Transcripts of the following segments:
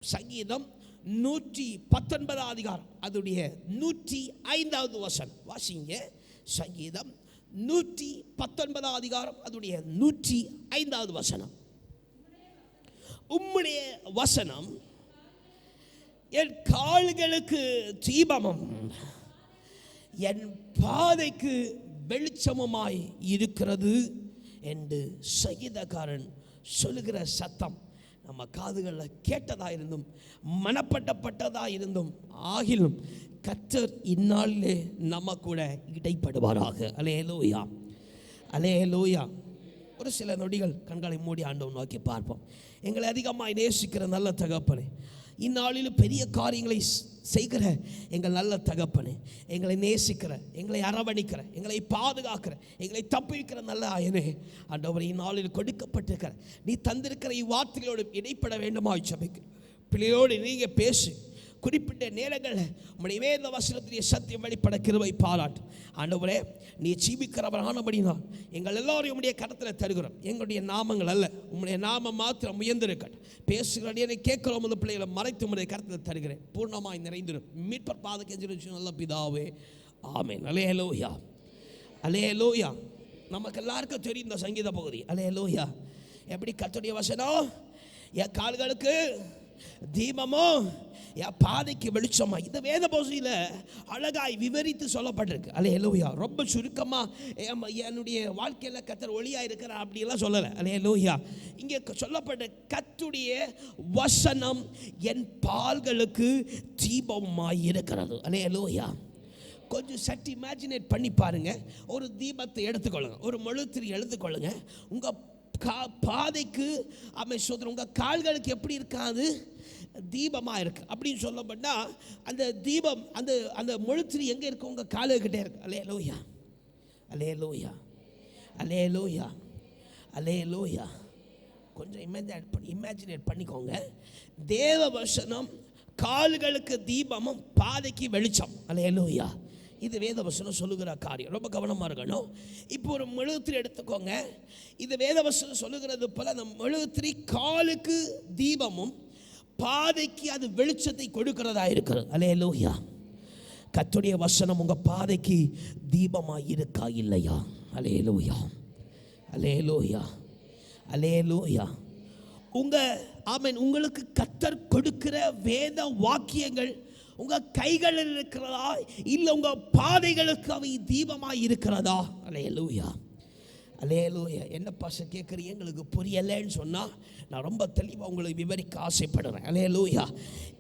சங்கீதம் 119 அதிகாரம் அதுடைய 105வது வசனம் வாசிங்க. சங்கீதம் 119 அதிகாரம் அதுடைய 105வது வசனம். உம்முடைய வசனம் என் கால்களுக்கு தீபமும் என் பாதைக்கு வெளிச்சமுமாய் இருக்கிறது என்று சங்கீதக்காரன் சொல்லுகிற சத்தம் நம்ம காதுகளில் கேட்டதாக இருந்தும் மனப்பட்டதாக இருந்தும் ஆகிலும் கர்த்தர் இந்நாளிலே நம்ம கூட இடைப்படுவாராக. அல்லேலூயா, அல்லேலூயா. ஒரு சில நொடிகள் கண்களை மூடி ஆண்டவரை நோக்கி பார்ப்போம். எங்களை அதிகமாக நேசிக்கிற நல்ல தகப்பனே, இந்நாளில் பெரிய காரியங்களை செய்கிற எங்கள் நல்ல தகப்பனே, எங்களை நேசிக்கிற, எங்களை அரவணைக்கிற, எங்களை பாதுகாக்கிற, எங்களை தப்புவிக்கிற நல்ல ஆயனே, ஆண்டவரை இந்நாளில் கொடுக்கப்பட்டிருக்கிற நீ தந்திருக்கிற இவ்வார்த்தைகளோடு இடைப்பட வேண்டுமா ஜெபிக்கிறேன். பிள்ளையோடு நீங்கள் பேசு. குறிப்பிட்ட நேரங்களில் உம்முடைய வேத வசனத்திலே சத்தியம் வெளிப்பட கிருபை பாராட்டு. ஆண்டவரே, நீ ஜீவிக்கிறவரானபடினால் எங்கள் எல்லோரையும் உம்முடைய கரத்தில் தருகிறோம். எங்களுடைய நாமங்கள் அல்ல, உம்முடைய நாமம் மாத்திரம் உயர்ந்திருக்கட்டும். பேசுகிறேன் கேட்கிறோம் அந்த பிள்ளைகளை மறைத்து உம்முடைய கரத்தில் தருகிறேன். பூர்ணமாய் நிறைந்திரும். மீட்பர் பாத கெஞ்சி நல்ல பிதாவே, ஆமென். அல்லேலூயா, அல்லேலூயா. நமக்கு எல்லாருக்கும் தெரியும் இந்த சங்கீத பகுதி. அல்லேலூயா. எப்படி கர்த்தருடைய வசனம் என் கால்களுக்கு தீபமோ என் பாதைக்கு வெளிச்சமா, இந்த வேத பகுதியில் அழகாய் விவரித்து சொல்லப்பட்டிருக்கு. அல்லேலூயா. ரொம்ப சுருக்கமாக என்னுடைய வாழ்க்கையில் கர்த்தர் ஒளியாக இருக்கிறார் அப்படியெல்லாம் சொல்லலை. அல்லேலூயா. இங்கே சொல்லப்பட்ட கர்த்தருடைய வசனம் என் பால்களுக்கு தீபமாய் இருக்கிறது. அல்லேலூயா. கொஞ்சம் சற்று இமேஜினேட் பண்ணி பாருங்க. ஒரு தீபத்தை எடுத்துக்கொள்ளுங்க, ஒரு மெழுகுதிரி எடுத்துக்கொள்ளுங்க. உங்கள் பாதைக்கு சோதனை உங்கள் கால்களுக்கு எப்படி இருக்காது, தீபமாக இருக்குது அப்படின்னு சொல்லப்பட்டால் அந்த தீபம் அந்த அந்த மெழுகுதிரி எங்கே இருக்கு, உங்கள் காலுக்கிட்டே இருக்கு. அல்லேலூயா, அல்லேலூயா, அல்லேலூயா, அல்லேலூயா. கொஞ்சம் இமேஜினேட் பண்ணிக்கோங்க. தேவ வசனம் கால்களுக்கு தீபமும் பாதைக்கு வெளிச்சம். அல்லேலூயா. இது வேதவசனம் சொல்லுகிற காரியம். ரொம்ப கவனமாக இருக்கணும். இப்போ ஒரு மெழுகுதிரி எடுத்துக்கோங்க. இது வேதவசனம் சொல்லுகிறது போல அந்த மெழுகுதிரி காலுக்கு தீபமும் பாதைக்கு அது வெளிச்சத்தை கொடுக்கிறதா இருக்கிறது. அல்லேலூயா. கர்த்தருடைய வசனம் உங்கள் பாதைக்கு தீபமாக இருக்கா இல்லையா? அல்லேலூயா, அல்லேலூயா, அல்லேலூயா. உங்களுக்கு கர்த்தர் கொடுக்கிற வேத வாக்கியங்கள் உங்கள் கைகளில் இருக்கிறதா, இல்லை உங்கள் பாதைகளுக்கு அவை தீபமாக இருக்கிறதா? அல்லேலூயா, அல்லேலூயா. என்ன பாச கேட்குறீங்க, எங்களுக்கு புரியலைன்னு சொன்னால் நான் ரொம்ப தெளிவாக உங்களுக்கு விவரிக்க ஆசைப்படுறேன். அல்லேலூயா.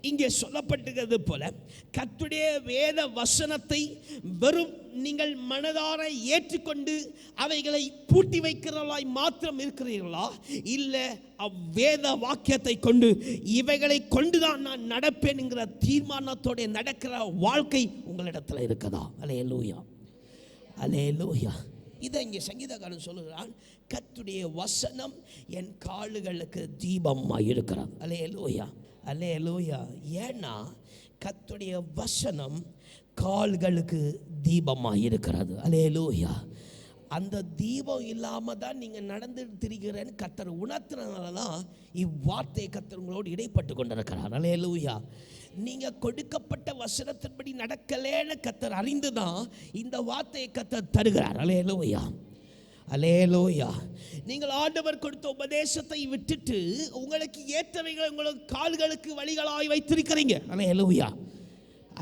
இங்கே சொல்லப்பட்டிருக்கிறது போல கர்த்தருடைய வேத வசனத்தை வெறும் நீங்கள் மனதார ஏற்றுக்கொண்டு அவைகளை பூட்டி வைக்கிறவர்களாய் மாத்திரம் இருக்கிறீர்களா, இல்லை அவ்வேத வாக்கியத்தை கொண்டு இவைகளை கொண்டுதான் நான் நடப்பேன்ங்கிற தீர்மானத்தோட நடக்கிற வாழ்க்கை உங்களிடத்தில் இருக்குதா? அல்லேலூயா, அல்லேலூயா. இதை இங்கே சங்கீதக்காரன் சொல்லுகிறான், கர்த்தருடைய வசனம் என் கால்களுக்கு தீபமாக இருக்கிறது. அல்லேலூயா, அல்லேலூயா. ஏன்னா கர்த்தருடைய வசனம் கால்களுக்கு தீபமாக இருக்கிறது. அல்லேலூயா. அந்த தீபம் இல்லாமல் தான் நீங்கள் நடந்துட்டு திரிகிறேன்னு கர்த்தர் உணர்த்துறதுனால தான் இவ்வார்த்தை கர்த்தர் உங்களோடு இடைப்பட்டு கொண்டிருக்கிறார். அல்லேலூயா. நீங்கள் கொடுக்கப்பட்ட வசனத்தின்படி நடக்கலேன்னு கர்த்தர் அறிந்து தான் இந்த வார்த்தையை கர்த்தர் தருகிறார். அல்லேலூயா, அல்லேலூயா. நீங்கள் ஆண்டவர் கொடுத்த உபதேசத்தை விட்டுட்டு உங்களுக்கு ஏற்றவைகளை உங்களுக்கு கால்களுக்கு வழிகளாய் வைத்திருக்கிறீங்க. அல்லேலூயா,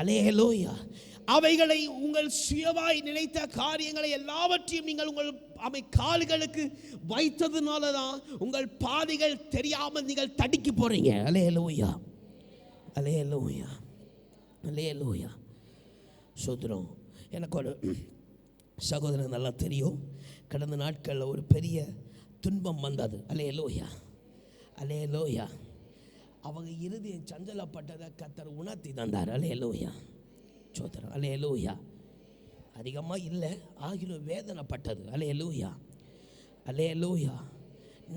அல்லேலூயா. அவைகளை உங்கள் சுயமாய் நினைத்த காரியங்களை எல்லாவற்றையும் நீங்கள் உங்கள் கால்களுக்கு வைத்ததுனால தான் உங்கள் பாதைகள் தெரியாமல் நீங்கள் தடுக்கி போறீங்க. அல்லேலூயா, அல்லேலூயா, அல்லேலூயா. சோதரம். எனக்கு ஒரு சகோதரன் நல்லா தெரியும். கடந்த நாட்களில் ஒரு பெரிய துன்பம் வந்தது. அல்லேலூயா, அல்லேலூயா. அவங்க இறுதியை சஞ்சலப்பட்டதை கர்த்தர் உணர்த்தி தந்தார். அல்லேலூயா, சோதரம். அல்லேலூயா. அதிகமாக இல்லை, ஆகிலும் வேதனைப்பட்டது. அல்லேலூயா, அல்லேலூயா.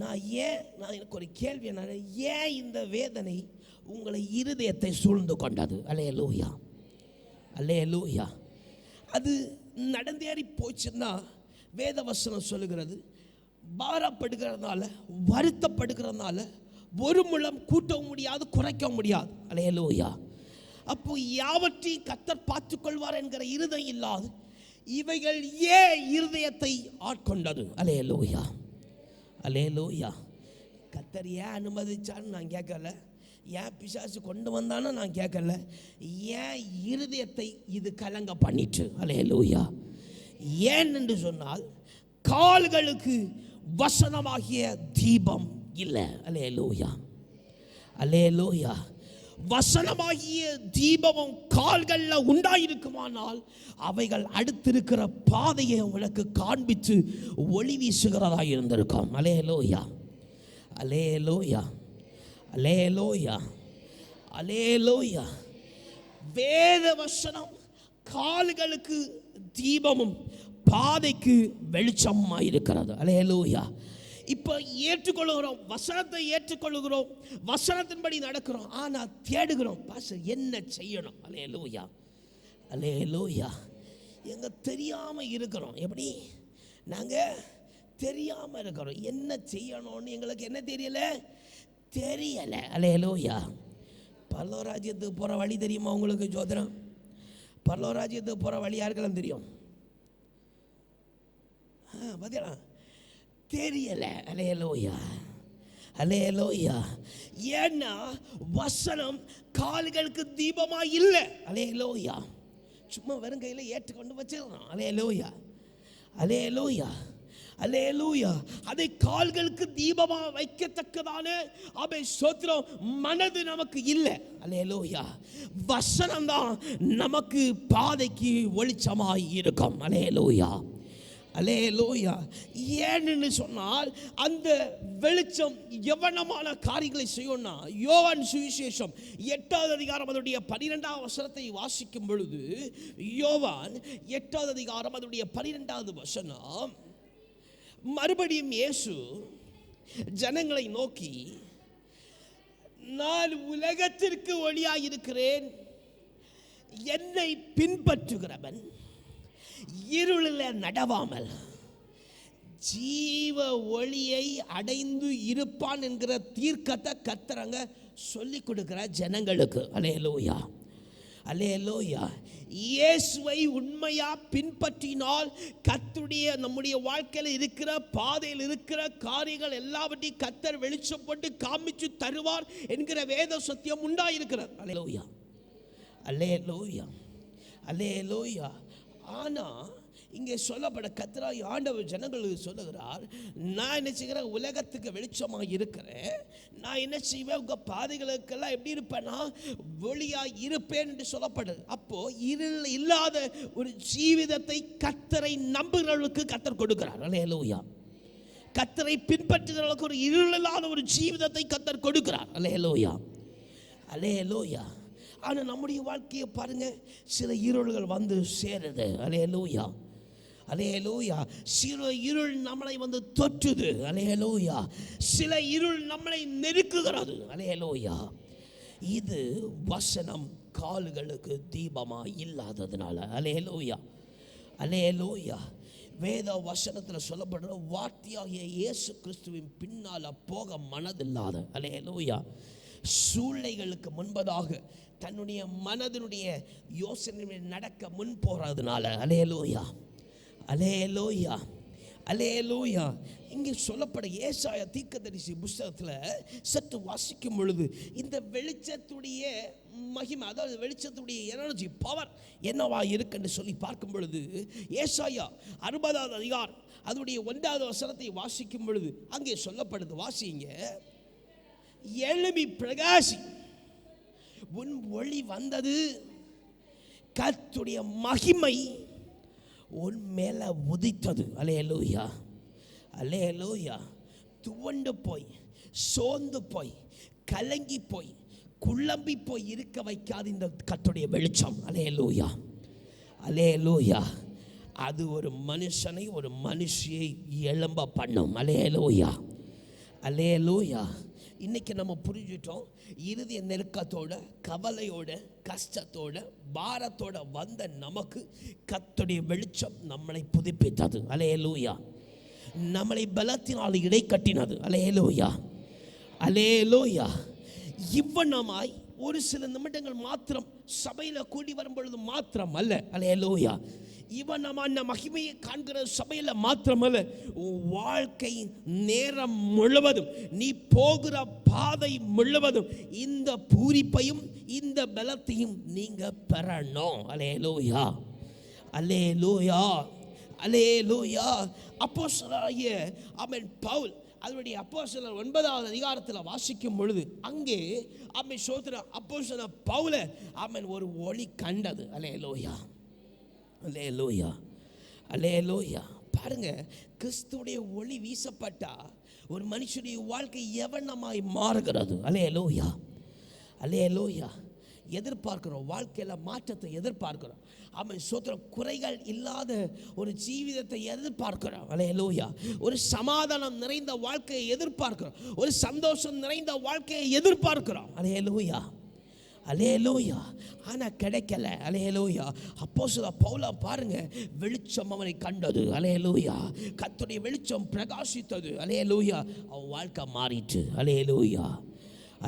நான் எனக்கு ஒரு கேள்வி, ஏன் இந்த வேதனை உங்களை இருதயத்தை சூழ்ந்து கொண்டது? அல்லேலூயா, அல்லேலூயா. அது நடந்தேறி போச்சுன்னா வேதவசனம் சொல்லுகிறது, பாரப்படுகிறதுனால வருத்தப்படுகிறதுனால ஒரு முழம் கூட்டவும் முடியாது, குறைக்க முடியாது. அல்லேலூயா. அப்போ யாவற்றையும் கர்த்தர் பார்த்துக் கொள்வார் என்கிற இருதயம் இல்லாது இவைகள் ஏன் இருதயத்தை ஆட்கொண்டது? அல்லேலூயா, அல்லேலூயா. கர்த்தர் ஏன் அனுமதிச்சான்னு நான் கேட்கல, ஏன் பிசாசு கொண்டு வந்தானோ நான் கேட்கல, ஏன் இருதயத்தை இது கலங்க பண்ணிட்டு. அல்லேலூயா. ஏன் என்று சொன்னால் கால்களுக்கு வசனமாகிய தீபம் இல்லை. அல்லேலூயா, அல்லேலூயா. வசனமாகிய தீபமும் கால்களில் உண்டாயிருக்குமானால் அவைகள் அடுத்திருக்கிற பாதையை உங்களுக்கு காண்பித்து ஒளி வீசுகிறதா இருந்திருக்கும். அல்லேலூயா, அல்லேலூயா, அல்லேலூயா, அல்லேலூயா. வேத வசனம் கால்களுக்கு தீபமும் பாதைக்கு வெளிச்சமாக இருக்கிறது. அல்லேலூயா. இப்போ ஏற்றுக்கொள்கிறோம், வசனத்தை ஏற்றுக்கொள்கிறோம், வசனத்தின்படி நடக்கிறோம். ஆனால் தேடுகிறோம், பாஸ்டர் என்ன செய்யணும்? அல்லேலூயா, அல்லேலூயா. எங்க தெரியாமல் இருக்கிறோம். எப்படி? நாங்கள் தெரியாமல் இருக்கிறோம். என்ன செய்யணும்னு எங்களுக்கு என்ன தெரியலை? அல்லேலூயா. பரலோராஜ்யத்துக்கு போகிற வழி தெரியுமா உங்களுக்கு? ஜோதிடம், பரலோராஜ்யத்துக்கு போகிற வழி யாருக்கெல்லாம் தெரியும்? பார்த்தீங்களா? தெரியல. அல்லேலூயா, அல்லேலூயா. ஏன்னா வசனம் கால்களுக்கு தீபமா இல்லை. அல்லேலூயா. சும்மா வெறும் கையில் ஏற்றுக்கொண்டு வச்சிடறோம். அல்லேலூயா, அல்லேலூயா, அல்லேலூயா. அதை கால்களுக்கு தீபமா வைக்கத்தக்கதான அவை சோத்திரம் மனது நமக்கு இல்லை. அல்லேலூயா. வசனம் தான் நமக்கு பாதைக்கு வெளிச்சமாய் இருக்கும். அல்லேலூயா, அல்லேலூயா. ஏன்னு சொன்னால் அந்த வெளிச்சம் எவனமான காரியங்களை செய்யணும்னா, யோவான் சுவிசேஷம் 8வது அதிகாரம் அதனுடைய 12வது வசனத்தை வாசிக்கும் பொழுது, யோவான் 8வது அதிகாரம் அதனுடைய 12வது வசனம், மறுபடியும் இயேசு ஜனங்களை நோக்கி, நான் உலகத்திற்கு ஒளியாய் இருக்கிறேன், என்னை பின்பற்றுகிறவன் இருளில் நடவாமல் ஜீவ ஒளியை அடைந்து இருப்பான் என்கிற தீர்க்கத்தை கர்த்தரங்க சொல்லி கொடுக்கிற ஜனங்களுக்கு. அல்லேலூயா, அல்லேலூயா. இயேசுவை உண்மையா பின்பற்றினால் கர்த்தருடைய நம்முடைய வாழ்க்கையில் இருக்கிற பாதையில் இருக்கிற காரியங்கள் எல்லாவற்றையும் கர்த்தர் வெளிச்சம் போட்டு காமிச்சு தருவார் என்கிற வேத சத்தியம் உண்டாயிருக்கிறார். அல்லேலூயா, அல்லேலூயா, அல்லேலூயா. ஆனால் இங்கே சொல்லப்பட கர்த்தராய் ஆண்டவர் ஜனங்களுக்கு சொல்லுகிறார், நான் என்ன செய்கிறேன்? உலகத்துக்கு வெளிச்சமாக இருக்கிறேன். நான் என்ன செய்வேன்? உங்கள் பாதைகளுக்கெல்லாம் எப்படி இருப்பேன்னா ஒளியாக இருப்பேன் என்று சொல்லப்படுது. அப்போது இருள் இல்லாத ஒரு ஜீவிதத்தை கர்த்தரை நம்புகிறவர்களுக்கு கர்த்தர் கொடுக்கிறார். அல்லேலூயா. கர்த்தரை பின்பற்றுகிறவர்களுக்கு ஒரு இருள் இல்லாத ஒரு ஜீவிதத்தை கர்த்தர் கொடுக்கிறார். அல்லேலூயா, அல்லேலூயா. ஆனால் நம்முடைய வாழ்க்கையை பாருங்க, சில இருள்கள் வந்து சேருது. அல்லேலூயா, அல்லேலூயா. சில இருள் நம்மளை வந்து தொற்றுது. அல்லேலூயா. சில இருள் நம்மளை நெருக்குகிறது. அல்லேலூயா. இது வசனம் கால்களுக்கு தீபமா இல்லாததுனால. அல்லேலூயா, அல்லேலூயா. வேத வசனத்தில் சொல்லப்படுற வார்த்தையாகிய இயேசு கிறிஸ்துவின் பின்னால் போக மனதில்லாத, அல்லேலூயா, சூழ்நிலைகளுக்கு முன்பதாக தன்னுடைய மனதினுடைய யோசனை நடக்க முன் போறதுனால. அல்லேலூயா, அல்லேலூயா, அல்லேலூயா. இங்கே சொல்லப்பட ஏசாயா தீர்க்கதரிசி புஸ்தகத்தில் சற்று வாசிக்கும் பொழுது இந்த வெளிச்சத்துடைய மகிமை, அதாவது வெளிச்சத்துடைய எனர்ஜி, பவர் என்னவா இருக்குன்னு சொல்லி பார்க்கும் பொழுது, ஏசாயா 60வது அதிகாரம் அதனுடைய 1வது வசனத்தை வாசிக்கும் பொழுது அங்கே சொல்லப்படுது. வாசிங்க. எழும்பி பிரகாசி, உன் ஒளி வந்தது, கர்த்தருடைய மகிமை உன் மேல உதித்தது. அல்லேலூயா, அல்லேலூயா. துவண்டு போய், சோர்ந்து போய், கலங்கி போய், குழம்பி போய் இருக்க வைக்காது இந்த கர்த்தருடைய வெளிச்சம். அல்லேலூயா, அல்லேலூயா. அது ஒரு மனுஷனை, ஒரு மனுஷியை எழும்ப பண்ணும். அல்லேலூயா, அல்லேலூயா. இன்னைக்கு நம்ம புரிஞ்சிட்டோம், இறுதிய நெருக்கத்தோட, கவலையோட, கஷ்டத்தோட, பாரத்தோட வந்த நமக்கு கர்த்தருடைய வெளிச்சம் நம்மளை புதுப்பித்தது. அல்லேலூயா. நம்மளை பலத்தினால் இடை கட்டினது. அல்லேலூயா, அல்லேலூயா. இவ்வண்ணமாய் ஒரு சில நிமிடங்கள் மாத்திரம் சபையில் கூடி வரும் பொழுது மாத்திரம் அல்ல, அல்லேலூயா, இவன் மகிமையை காண்கிற சபையில் மாத்திரமல்ல, வாழ்க்கை நேரம் முழுவதும், நீ போகிற பாதை முழுவதும் இந்த பூரிப்பையும் இந்த பலத்தையும் நீங்க பெறணும். அல்லேலூயா, அல்லேலூயா, அல்லேலூயா. அப்போஸ்தலனாகிய ஆமென் பவுல் அதனுடைய அப்போஸ்தலர் 9வது அதிகாரத்தில் வாசிக்கும் பொழுது அங்கே ஆமென் சோதர அப்போஸ்தலர் பவுல ஆமென் ஒரு ஒளி கண்டது. அல்லேலூயா, அல்லேலூயா, அல்லேலூயா. பாருங்க, கிறிஸ்துவுடைய ஒளி வீசப்பட்டா ஒரு மனுஷனுடைய வாழ்க்கை எவனமாய் மாறுகிறது. அல்லேலூயா, அல்லேலூயா. எதிர்பார்க்கிறோம், வாழ்க்கையில் மாற்றத்தை எதிர்பார்க்கிறோம். அவன் சோத்திர குறைகள் இல்லாத ஒரு ஜீவிதத்தை எதிர்பார்க்கிறோம். அல்லேலூயா. ஒரு சமாதானம் நிறைந்த வாழ்க்கையை எதிர்பார்க்கிறோம், ஒரு சந்தோஷம் நிறைந்த வாழ்க்கையை எதிர்பார்க்கிறோம். அல்லேலூயா, அல்லேலூயா. ஆனால் கிடைக்கல. அல்லேலூயா. அப்போஸ்தலர் பவுல பாருங்க, வெளிச்சம் அவனை கண்டது. அல்லேலூயா. கர்த்தருடைய வெளிச்சம் பிரகாசித்தது. அல்லேலூயா. அவன் வாழ்க்கை மாறிட்டு. அல்லேலூயா,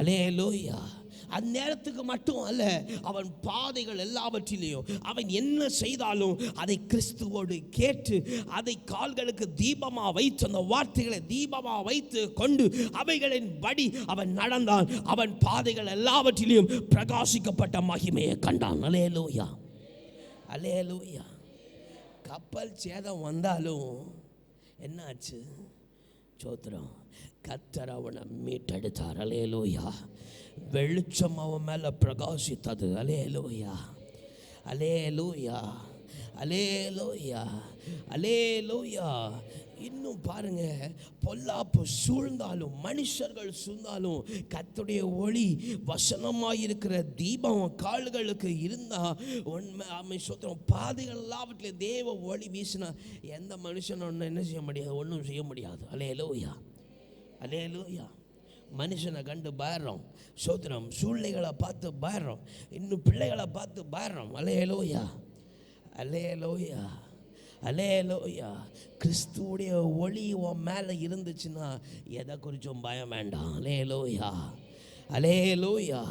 அல்லேலூயா. அந்நேரத்துக்கு மட்டும் அல்ல, அவன் பாதைகள் எல்லாவற்றிலையும் அவன் என்ன செய்தாலும் அதை கிறிஸ்துவோடு கேட்டு அதை கால்களுக்கு தீபமாக வைத்து, அந்த வார்த்தைகளை தீபமாக வைத்து கொண்டு அவைகளின் படி அவன் நடந்தான். அவன் பாதைகள் எல்லாவற்றிலையும் பிரகாசிக்கப்பட்ட மகிமையை கண்டான். அல்லேலூயா, அல்லேலூயா. கப்பல் சேதம் வந்தாலும் என்னாச்சு? சோத்திரம், கர்த்தர் அவனை மீட்டெடுத்தார். அல்லேலூயா. வெளிச்சம் அவன் மேலே பிரகாசித்தது. அல்லேலூயா, அல்லேலூயா, அல்லேலூயா, அல்லேலூயா. இன்னும் பாருங்க, பொல்லாப்பு சூழ்ந்தாலும் மனுஷர்கள் சூழ்ந்தாலும் கர்த்தருடைய ஒளி வசனமாக இருக்கிற தீபம் கால்களுக்கு இருந்தால் உண்மை ஆமை சொத்தம் பாதைகள் எல்லாவற்றிலும் தேவ ஒளி வீசினா எந்த மனுஷனும் ஒன்றும் என்ன செய்ய முடியாது, ஒன்றும் செய்ய முடியாது. அல்லேலூயா, அல்லேலூயா. மனுஷனை கண்டு பயறோம், சோத்திரம், சூழ்நிலைகளை பார்த்து பயறோம், இன்னும் பிள்ளைகளை பார்த்து பயறோம். அல்லேலூயா, அல்லேலூயா, அல்லேலூயா. கிறிஸ்துவுடைய ஒளி உன் மேலே இருந்துச்சுன்னா எதை குறித்தும் பயம் வேண்டாம். அல்லேலூயா, அல்லேலூயா,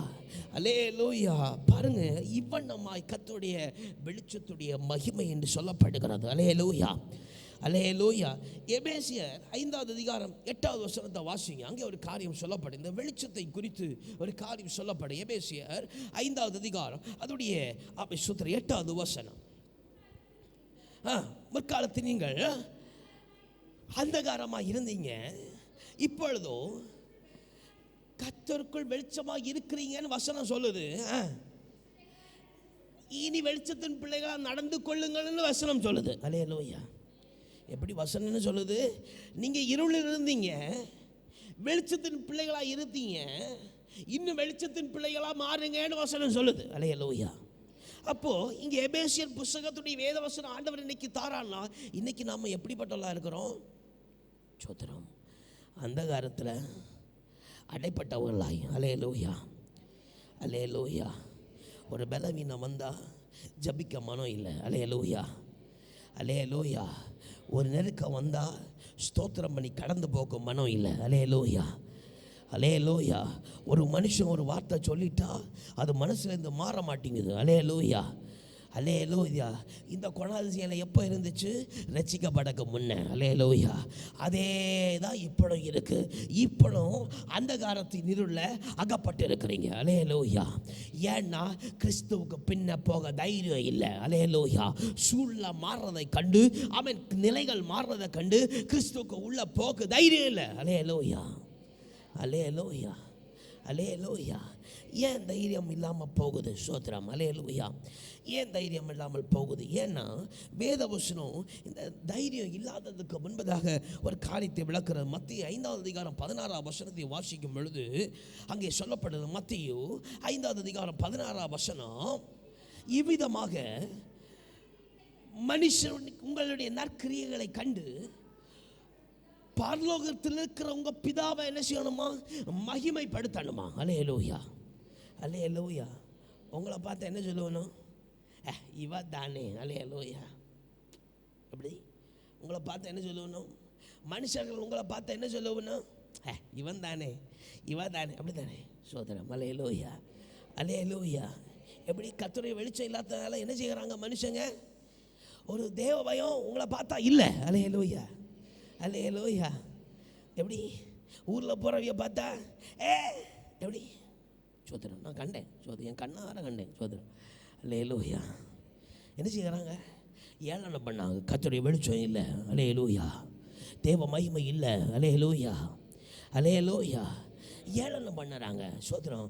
அல்லேலூயா. பாருங்க, இவ்வண்ணமாய் கர்த்தருடைய வெளிச்சத்துடைய மகிமை என்று சொல்லப்படுகிறது. அல்லேலூயா, அல்லேலூயா. எபேசியர் 5வது அதிகாரம் 8வது வசனத்தை வாசிங்க. அங்கே ஒரு காரியம் சொல்லப்படும், இந்த வெளிச்சத்தை குறித்து ஒரு காரியம் சொல்லப்படும். எபேசியர் 5வது அதிகாரம் அதோடைய 8வது வசனம். முற்காலத்தில் நீங்கள் அந்தகாரமாக இருந்தீங்க, இப்பொழுதோ கர்த்தருக்குள் வெளிச்சமாக இருக்கிறீங்கன்னு வசனம் சொல்லுது. இனி வெளிச்சத்தின் பிள்ளைகளாக நடந்து கொள்ளுங்கள்னு வசனம் சொல்லுது. அல்லேலூயா. எப்படி வசனம்னு சொல்லுது? நீங்கள் இருளில் இருந்தீங்க, வெளிச்சத்தின் பிள்ளைகளாக இருந்தீங்க, இன்னும் வெளிச்சத்தின் பிள்ளைகளாக மாறுங்கன்னு வசனம் சொல்லுது. அல்லேலூயா. அப்போது இங்கே எபேசியர் புஸ்தகத்துடைய வேத வசனம் ஆண்டவர் இன்னைக்கு தாரான்னா, இன்னைக்கு நாம் எப்படிப்பட்டவர்களாக இருக்கிறோம்? சோத்திரம், அந்தகாரத்தில் அடைப்பட்டவர்களாய். அல்லேலூயா, அல்லேலூயா. ஒரு பலவீனம் வந்தால் ஜபிக்க மனம் இல்லை. அல்லேலூயா, அல்லேலூயா. ஒரு நெருக்கம் வந்தால் ஸ்தோத்திரம் பண்ணி கடந்து போக மனம் இல்லை. அல்லேலூயா, அல்லேலூயா. ஒரு மனுஷன் ஒரு வார்த்தை சொல்லிட்டா அது மனசுலேருந்து மாற மாட்டேங்குது. அல்லேலூயா, அல்லேலூயா. இந்த குணாதிசயம் எப்போ இருந்துச்சு? ரட்சிக்கப்படக்கு முன்ன. அல்லேலூயா. அதே தான் இப்படும் இருக்குது. இப்படும் அந்தகாரத்தின் இருளில் அகப்பட்டு இருக்கிறீங்க. அல்லேலூயா. ஏன்னா கிறிஸ்துவுக்கு பின்ன போக தைரியம் இல்லை. அல்லேலூயா. சூழ்நிலை மாறுறதை கண்டு, அவன் நிலைகள் மாறுறதை கண்டு கிறிஸ்துவுக்கு உள்ள போக தைரியம் இல்லை. அல்லேலூயா, அல்லேலூயா, அல்லேலூயா. ஏன் தைரியம் இல்லாமல் போகுது? சோத்திரம், அல்லேலூயா. ஏன் தைரியம் இல்லாமல் போகுது? ஏன்னா வேதவசனம் இந்த தைரியம் இல்லாததுக்கு முன்பதாக ஒரு காரியத்தை விளக்குறது. மத்திய 5வது அதிகாரம் 16வது வசனத்தை வாசிக்கும் பொழுது அங்கே சொல்லப்படுது. மத்திய 5வது அதிகாரம் 16வது வசனம், இவ்விதமாக மனுஷன் உங்களுடைய நற்கிரியைகளை கண்டு பரலோகத்தில் இருக்கிற உங்க பிதாவை என்ன செய்யணுமா? மகிமைப்படுத்தணுமா? அல்லேலூயா, அல்லேலூயா. உங்களை பார்த்து என்ன சொல்லணும்? இவ தானே. அல்லேலூயா. அப்படி உங்களை பார்த்து என்ன சொல்லணும்? மனுஷர்கள் உங்களை பார்த்து என்ன சொல்லணும்? இவன் தானே அப்படி தானே சோதரம். அல்லேலூயா, அல்லேலூயா. எப்படி கர்த்தருடைய வெளிச்சம் இல்லாததால என்ன செய்கிறாங்க மனுஷங்க? ஒரு தேவ பயம் உங்களை பார்த்தா இல்லை. அல்லேலூயா, அல்லேலூயா. எப்படி ஊரில் போகிறவைய பார்த்தா எப்படி சோதரம். நான் கண்டேன் சோதரம், என் கண்ணார கண்டேன் சோதரம். அல்லேலூயா. என்ன செய்கிறாங்க? ஏளனம் பண்ணாங்க. கர்த்தருடைய வெளிச்சம் இல்லை. அல்லேலூயா. தேவ மகிமை இல்லை. அல்லேலூயா, அல்லேலூயா. ஏளனம் பண்ணுறாங்க சோதரம்.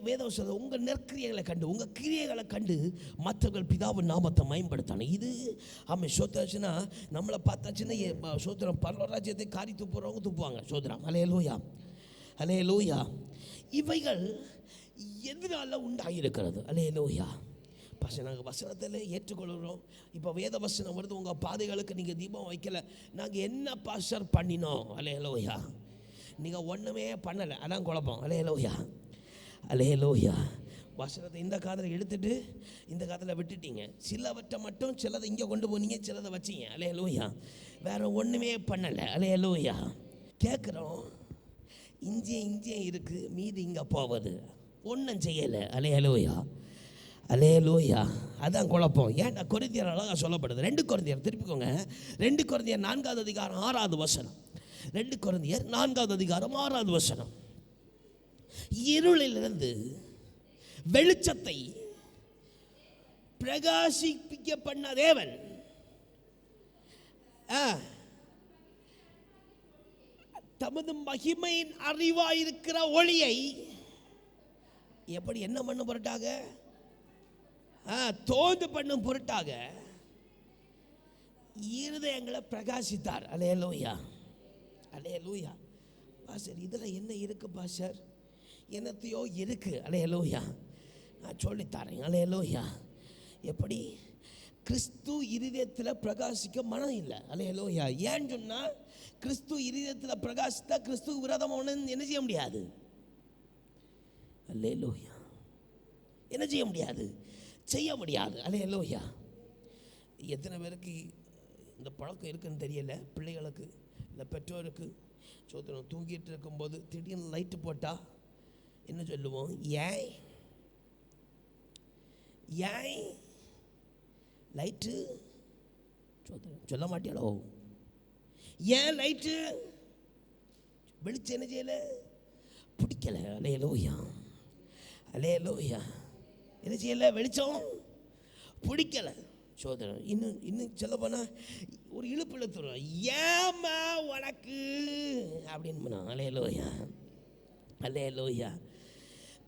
வேதவசனம் உங்கள் நற்கிரியைகளை கண்டு, உங்கள் கிரியைகளை கண்டு மற்றவர்கள் பிதாவின் நாமத்தை மேம்படுத்தணும். இது ஆமாம் சோதரச்சுன்னா நம்மளை பார்த்தாச்சுன்னா சோதரம் பரலோகராஜ்யத்தை காரி துப்புறவங்க துப்புவாங்க சோதரம். அல்லேலூயா, அல்லேலூயா. இவைகள் எதனால உண்டாகியிருக்கிறது? அல்லேலூயா. நாங்கள் வசனத்தில் ஏற்றுக்கொள்கிறோம். இப்போ வேத வசனம் வருது, உங்கள் பாதைகளுக்கு நீங்கள் தீபம் வைக்கலை, நாங்கள் என்ன பாஸ்டர் பண்ணினோம்? அல்லேலூயா. நீங்கள் ஒன்றுமே பண்ணலை, அதான் குழப்பம். அல்லேலூயா, அல்லேலூயா. வசனத்தை இந்த காதில் எடுத்துட்டு இந்த காதில் விட்டுட்டீங்க. சிலவற்றை மட்டும் சிலதை இங்கே கொண்டு போனீங்க, சிலதை வச்சிங்க. அல்லேலூயா. வேறு ஒன்றுமே பண்ணலை. அல்லேலூயா. கேட்குறோம், இஞ்சியே இருக்குது, மீது இங்கே போவது ஒன்றும் செய்யலை. அல்லேலூயா, அல்லேலூயா. அதான் குழப்பம். ஏன்டா கொரிந்தியர் அழகாக சொல்லப்படுது. 2 கொரிந்தியர் திருப்பிக்கோங்க. 2 கொரிந்தியர் 4வது அதிகாரம் 6வது வசனம். 2 கொரிந்தியர் 4வது அதிகாரம் 6வது வசனம். இருளிலிருந்து வெளிச்சத்தை பிரகாசிப்பிக்க பண்ண தேவன் தமது மகிமையின் அறிவாயிருக்கிற ஒளியை எப்படி என்ன பண்ண பொருட்டாக? தோந்து பண்ணும் பொருட்டாக இருதயங்களை பிரகாசித்தார். அல்லேலூயா, அல்லேலூயா. பாஸ்டர் இதில் என்ன இருக்கு பாஸ்டர்? என்னத்தையோ இருக்கு. அல்லேலூயா, நான் சொல்லித்தரேன். அல்லேலூயா. எப்படி? கிறிஸ்து இருதயத்தில் பிரகாசிக்க மனம் இல்லை. அல்லேலூயா. ஏன்னு சொன்னால் கிறிஸ்து இருதயத்தில் பிரகாசித்தா கிறிஸ்து விரோதமான என்ன செய்ய முடியாது? அல்லேலூயா. என்ன செய்ய முடியாது? செய்ய முடியாது. அல்லேலூயா. எத்தனை பேருக்கு இந்த பழக்கம் இருக்குன்னு தெரியல. பிள்ளைகளுக்கு இல்லை பெற்றோருக்கு சோதனம் தூங்கிட்டு இருக்கும்போது திடீர்னு லைட்டு போட்டால் என்ன சொல்லுவோம்? ஏன் லைட்டு சொல்ல மாட்டியாலோ? ஏன் லைட்டு வெளிச்சம் என்ன செய்யலை? பிடிக்கல. அல்லேலூயா, அல்லேலூயா. என்ன செய்யலை? வெளிச்சம் பிடிக்கலை சோதரன். இன்னும் சொல்ல போனால் ஒரு இழுப்பு இழுத்துரும். ஏமா உனக்கு அப்படின்னு. அல்லேலூயா, அல்லேலூயா.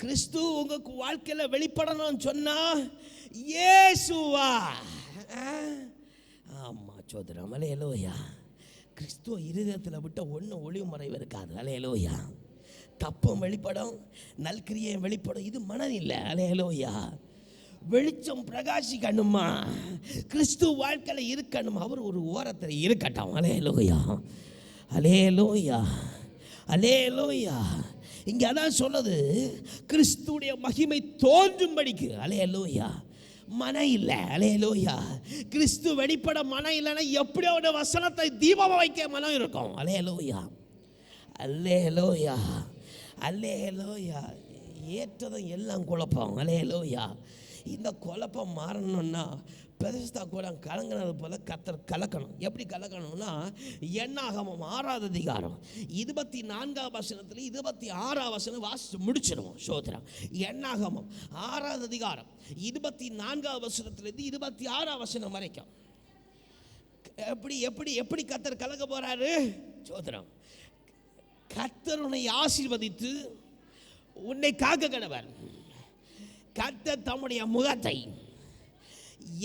கிறிஸ்து உங்களுக்கு வாழ்க்கையில் வெளிப்படணும்னு சொன்னால் இயேசுவா? ஆமாம் சோதரம். அல்லேலூயா. கிறிஸ்துவ இருதயத்தில் விட்ட ஒன்றும் ஒளிவு மறைவு இருக்காது. அல்லேலூயா. தப்பும் வெளிப்படும், நல்கிரியை வெளிப்படும். இது மனம் இல்லை. அல்லேலூயா. வெளிச்சம் பிரகாசிக்கணுமா? கிறிஸ்து வாழ்க்கையில் இருக்கணும். அவர் ஒரு ஓரத்தில் இருக்கட்டும். அல்லேலூயா, அல்லேலூயா, அல்லேலூயா. இங்கே அதான் சொல்லுது, கிறிஸ்துடைய மகிமை தோன்றும்படிக்கு. அல்லேலூயா. மனம் இல்லை. அல்லேலூயா. கிறிஸ்து வெளிப்பட மனம் இல்லைன்னா எப்படியோட வசனத்தை தீபமாக வைக்க மனம் இருக்கும். அல்லேலூயா, அல்லேலூயா, அல்லேலூயா. ஏற்றதும் எல்லாம் குழப்பம். அல்லேலூயா. இந்த குழப்பம் மாறணும்னா பெருசா கூட கலங்கினது போல கர்த்தர் கலக்கணும். எப்படி கலக்கணும்னா என்னாகமம் 6வது அதிகாரம் 24வது வசனத்தில் 26வது வசனம் வாசித்து முடிச்சிடுவோம். சோதரம். என்னாகமம் 6வது அதிகாரம் 24வது வசனத்திலிருந்து 26வது வசனம் வரைக்கும் எப்படி எப்படி எப்படி கர்த்தர் கலக்க போறாரு? சோதரம். கர்த்தர் உன்னை ஆசீர்வதித்து உன்னை காக்க கடவர். கர்த்தர் தம்முடைய முகத்தை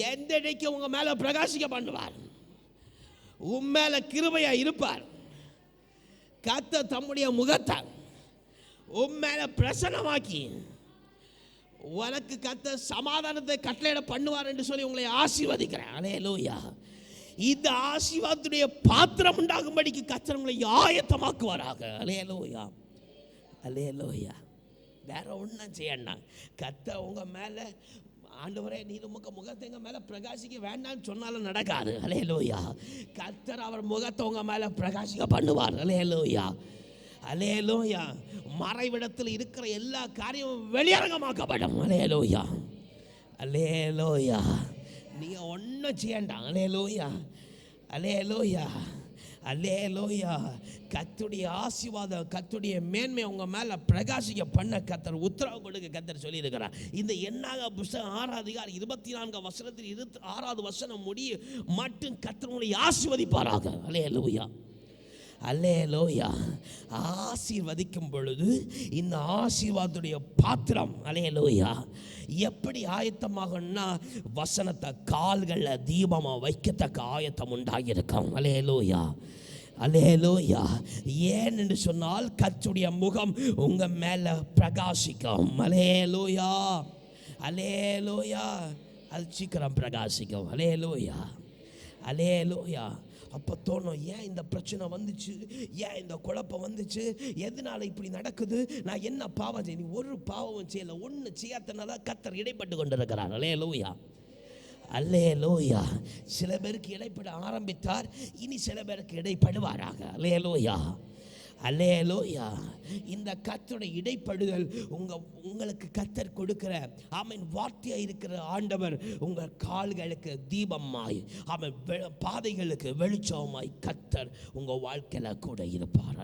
எந்தடைக்கு உங்க மேல பிரகாசிக்க பண்ணுவார். உன் மேல கிருபையா இருப்பார். கர்த்தர் தம்முடைய முகத்தை உன் மேல பிரசன்னமாக்கி உனக்கு கர்த்தர் சமாதானத்தை கட்டளையிட பண்ணுவார் என்று சொல்லி உங்களை ஆசீர்வதிக்கிறேன். அல்லேலூயா. இந்த ஆசீர்வாதத்துடைய பாத்திரம் உண்டாகும்படிக்கு கர்த்தர் உங்களை ஆயத்தமாக்குவாராக. அல்லேலூயா, அல்லேலூயா. வேற ஒன்றும் செய்யணும். கர்த்தர் உங்க மேல ஆண்டவரே நீர் உங்க முகத்தை எங்க மேல பிரகாசிக்க வேண்டாம்னு சொன்னாலும் நடக்காது. அல்லேலூயா. கர்த்தர் அவர் முகத்தை உங்க மேல பிரகாசிக்க பண்ணுவார். அல்லேலூயா, அல்லேலூயா. மறைவிடத்தில் இருக்கிற எல்லா காரியமும் வெளியரங்கமாக்கப்படும். அல்லேலூயா, அல்லேலூயா. நீங்க ஒன்றும் செய்யண்டாம். அல்லேலூயா, அல்லேலூயா, அல்லேலூயா. கர்த்தருடைய ஆசீர்வாதம், கர்த்தருடைய மேன்மை உங்க மேல பிரகாசிக்க பண்ண கர்த்தர் உத்தரவு கொடுக்க கர்த்தர் சொல்லி இருக்கிறார். இந்த என்னாக புஸ்தகம் 6:24 26வது வசனம் முடிய மட்டும் கர்த்தர் உங்களை ஆசீர்வதிப்பாராக. அல்லேலூயா, அல்லேலூயா. ஆசீர்வதிக்கும் பொழுது இந்த ஆசீர்வாதத்துடைய பாத்திரம் அல்லேலூயா எப்படி ஆயத்தமாகணும்னா, வசனத்தை கால்களில் தீபமாக வைக்கத்தக்க ஆயத்தம் உண்டாகியிருக்கும். அல்லேலூயா, அல்லேலூயா. ஏன் என்று சொன்னால் கர்த்தருடைய முகம் உங்க மேல பிரகாசிக்கும். அல்லேலூயா, அல்லேலூயா. அது சீக்கிரம் பிரகாசிக்கும். அல்லேலூயா, அல்லேலூயா. அப்போ தோணும், ஏன் இந்த பிரச்சனை வந்துச்சு, ஏன் இந்த குழப்பம் வந்துச்சு, எதனால இப்படி நடக்குது, நான் என்ன பாவம் செய்ய? நீ ஒரு பாவமும் செய்யலை, ஒன்று செய்யாதனால கர்த்தர் இடைப்பட்டு கொண்டிருக்கிறார். அல்லேலூயா, அல்லேலூயா. சில பேருக்கு இடைப்பட ஆரம்பித்தார், இனி சில பேருக்கு இடைப்படுவாராக. அல்லேலூயா, அல்லேலூயா. இந்த கர்த்தருடைய இடைப்படுதல் உங்களுக்கு கர்த்தர் கொடுக்கிற ஆமென் வார்த்தையாக இருக்கிற ஆண்டவர் உங்கள் கால்களுக்கு தீபமாய், ஆமென் பாதைகளுக்கு வெளிச்சமாய் கர்த்தர் உங்கள் வாழ்க்கையில் கூட இருப்பார்.